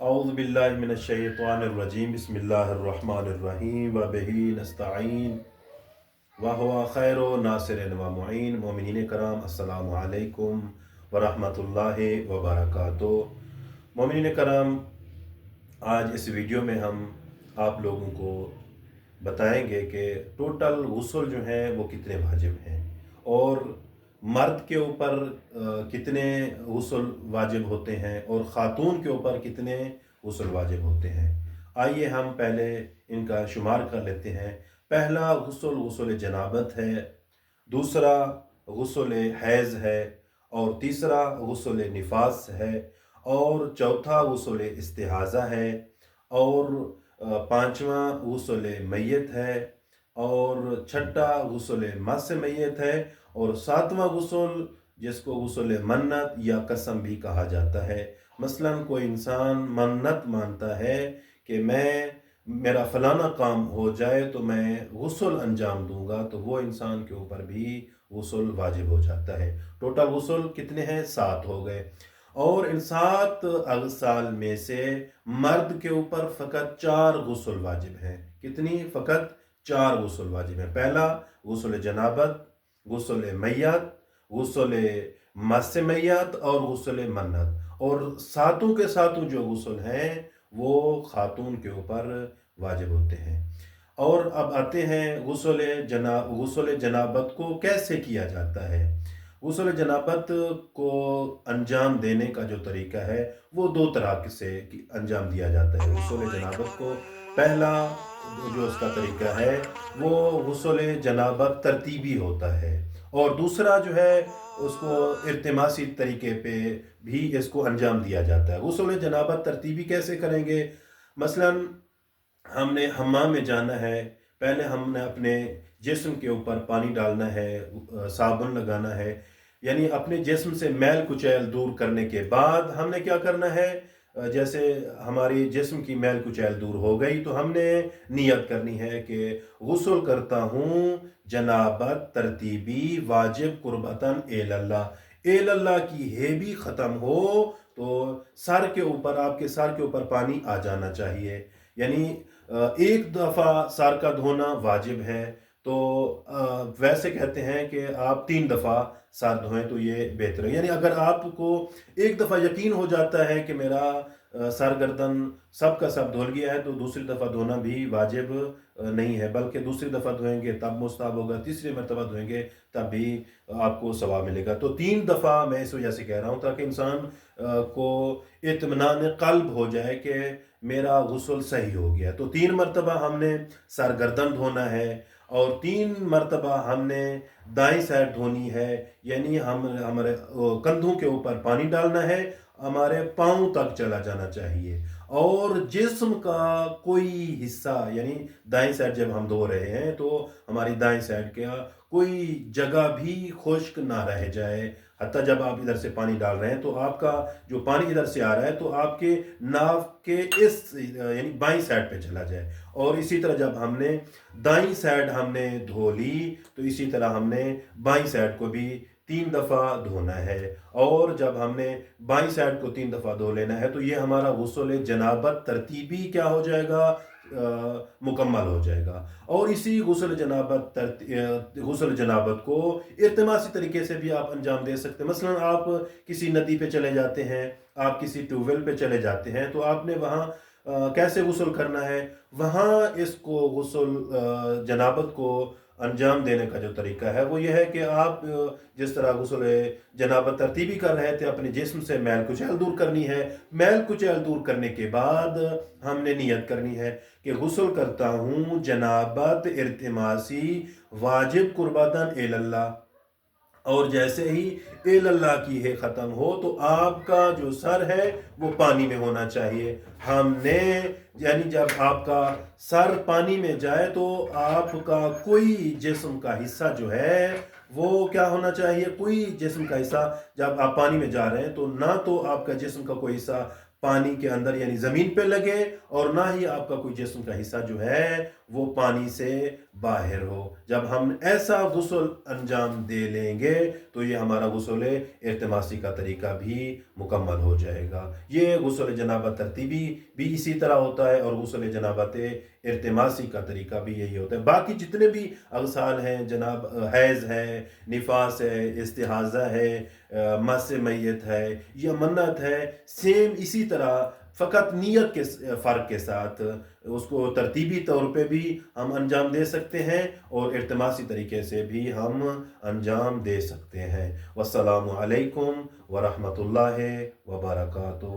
औज़ु बिल्लाहि मिनश्शैतानिर्रजीम बिस्मिल्लाहिर्रहमानिर्रहीम व बिही नस्तईन व हुवा खैरु नासिरिन व मुईन। मोमिनीन कराम अस्सलामु अलैकुम व रहमतुल्लाहि व बरकातुहू। मोमिनीन कराम, आज इस वीडियो में हम आप लोगों को बताएंगे कि टोटल गुस्ल जो हैं वो कितने वाजिब हैं और मर्द के ऊपर कितने गुस्ल वाजिब होते हैं और ख़ातून के ऊपर कितने गुस्ल वाजिब होते हैं। आइए हम पहले इनका शुमार कर लेते हैं। पहला गुस्ल गुस्ल जनाबत है, दूसरा गुस्ल हैज़ है, और तीसरा गुस्ल निफास है, और चौथा गुस्ल इस्तिहाज़ा है, और पांचवा गुस्ल मैयत है, और छठा गुस्ल मस मैयत है, और सातवां गुस्ल जिसको गुस्ल मन्नत या कसम भी कहा जाता है। मसलन कोई इंसान मन्नत मानता है कि मेरा फलाना काम हो जाए तो मैं गुस्ल अंजाम दूंगा, तो वो इंसान के ऊपर भी गुस्ल वाजिब हो जाता है। टोटल गुस्ल कितने हैं? 7 हो गए। और इन 7 अगसाल में से मर्द के ऊपर फ़कत 4 गुस्ल वाजिब हैं। कितनी? फ़कत 4 गुस्ल वाजिब हैं। पहला गुस्ल जनाबत, गुस्ल मैयत, गुस्ल मस मैयत और गुस्ल मन्नत। और सातों के सातों जो गुस्ल हैं वो खातून के ऊपर वाजिब होते हैं। और अब आते हैं गुस्ल जनाबत को कैसे किया जाता है। गुस्ल जनाबत को अंजाम देने का जो तरीका है वो 2 तरह से अंजाम दिया जाता है। गुस्ल जनाबत को पहला जो उसका तरीका है वो गुस्ल जनाबत तरतीबी होता है, और दूसरा जो है उसको इल्तिमासी तरीके पे भी इसको अंजाम दिया जाता है। गुस्ल जनाबत तरतीबी कैसे करेंगे? मसलन हमने हम्माम में जाना है, पहले हमने अपने जिस्म के ऊपर पानी डालना है, साबुन लगाना है, यानी अपने जिस्म से मैल कुचैल दूर करने के बाद हमने क्या करना है, जैसे हमारी जिस्म की मैल कुचैल दूर हो गई तो हमने नियत करनी है कि गुस्ल करता हूँ जनाबत तरतीबी वाजिब कुर्बतन एलल्लाह की है भी ख़त्म हो तो सर के ऊपर, आपके सर के ऊपर पानी आ जाना चाहिए। यानी एक दफ़ा सर का धोना वाजिब है, तो वैसे कहते हैं कि आप 3 दफ़ा सर धोएं तो ये बेहतर है। यानी अगर आपको एक दफ़ा यकीन हो जाता है कि मेरा सर गर्दन सब का सब धुल गया है तो दूसरी दफ़ा धोना भी वाजिब नहीं है, बल्कि दूसरी दफ़ा धोएंगे तब मुस्ताहब होगा, तीसरी मरतबा धोएंगे तब भी आपको सवाब मिलेगा। तो 3 दफ़ा मैं इस वजह से कह रहा हूँ ताकि इंसान को इत्मीनान क़ल्ब हो जाए कि मेरा गुस्ल सही हो गया। तो 3 मरतबा हमने सर गर्दन धोना है, और 3 मरतबा हमने दाईं साइड धोनी है, यानी हम हमारे कंधों के ऊपर पानी डालना है, हमारे पाँव तक चला जाना चाहिए, और जिस्म का कोई हिस्सा, यानी दाईं साइड जब हम धो रहे हैं तो हमारी दाईं साइड का कोई जगह भी खुश्क ना रह जाए। हत्ता जब आप इधर से पानी डाल रहे हैं तो आपका जो पानी इधर से आ रहा है तो आपके नाक के इस यानी बाईं साइड पे चला जाए, और इसी तरह जब हमने दाईं साइड हमने धो ली तो इसी तरह हमने बाईं साइड को भी 3 दफ़ा धोना है, और जब हमने बाईं साइड को 3 दफ़ा धो लेना है तो ये हमारा गुस्ल जनाबत तरतीबी क्या हो जाएगा, मुकम्मल हो जाएगा। और इसी गुस्ल जनाबत को इल्तिमासी तरीके से भी आप अंजाम दे सकते हैं। मसलन आप किसी नदी पे चले जाते हैं, आप किसी ट्यूबवेल पे चले जाते हैं, तो आपने वहाँ कैसे गुस्ल करना है, वहाँ इसको गुस्ल जनाबत को अंजाम देने का जो तरीका है वो ये है कि आप जिस तरह गुस्ल जनाबत तरतीबी कर रहे थे, अपने जिस्म से मैल कुचैल दूर करनी है। मैल कुचैल दूर करने के बाद हमने नियत करनी है कि गुस्ल करता हूँ जनाबत इल्तिमासी वाजिब कुर्बतन एलल्लाह, और जैसे ही एलल्लाह की है ख़त्म हो तो आपका जो सर है वो पानी में होना चाहिए। हमने यानी जब आपका सर पानी में जाए तो आपका कोई जिस्म का हिस्सा जो है वो क्या होना चाहिए, कोई जिस्म का हिस्सा जब आप पानी में जा रहे हैं तो ना तो आपका जिस्म का कोई हिस्सा پانی کے اندر یعنی زمین پہ لگے، اور نہ ہی آپ کا کوئی جسم کا حصہ جو ہے وہ پانی سے باہر ہو۔ جب ہم ایسا غسل انجام دے لیں گے تو یہ ہمارا غسل ارتماسی کا طریقہ بھی مکمل ہو جائے گا۔ یہ غسل جنابت ترتیبی بھی اسی طرح ہوتا ہے، اور غسل جنابت ارتماسی کا طریقہ بھی یہی ہوتا ہے۔ باقی جتنے بھی اغسال ہیں، جناب حیض ہے، نفاس ہے، استحاضہ ہے، مس میت ہے یا منت ہے، سیم اسی طرح، فقط نیت کے فرق کے ساتھ اس کو ترتیبی طور پہ بھی ہم انجام دے سکتے ہیں، اور ارتماسی طریقے سے بھی ہم انجام دے سکتے ہیں۔ والسلام علیکم ورحمۃ اللہ وبرکاتہ۔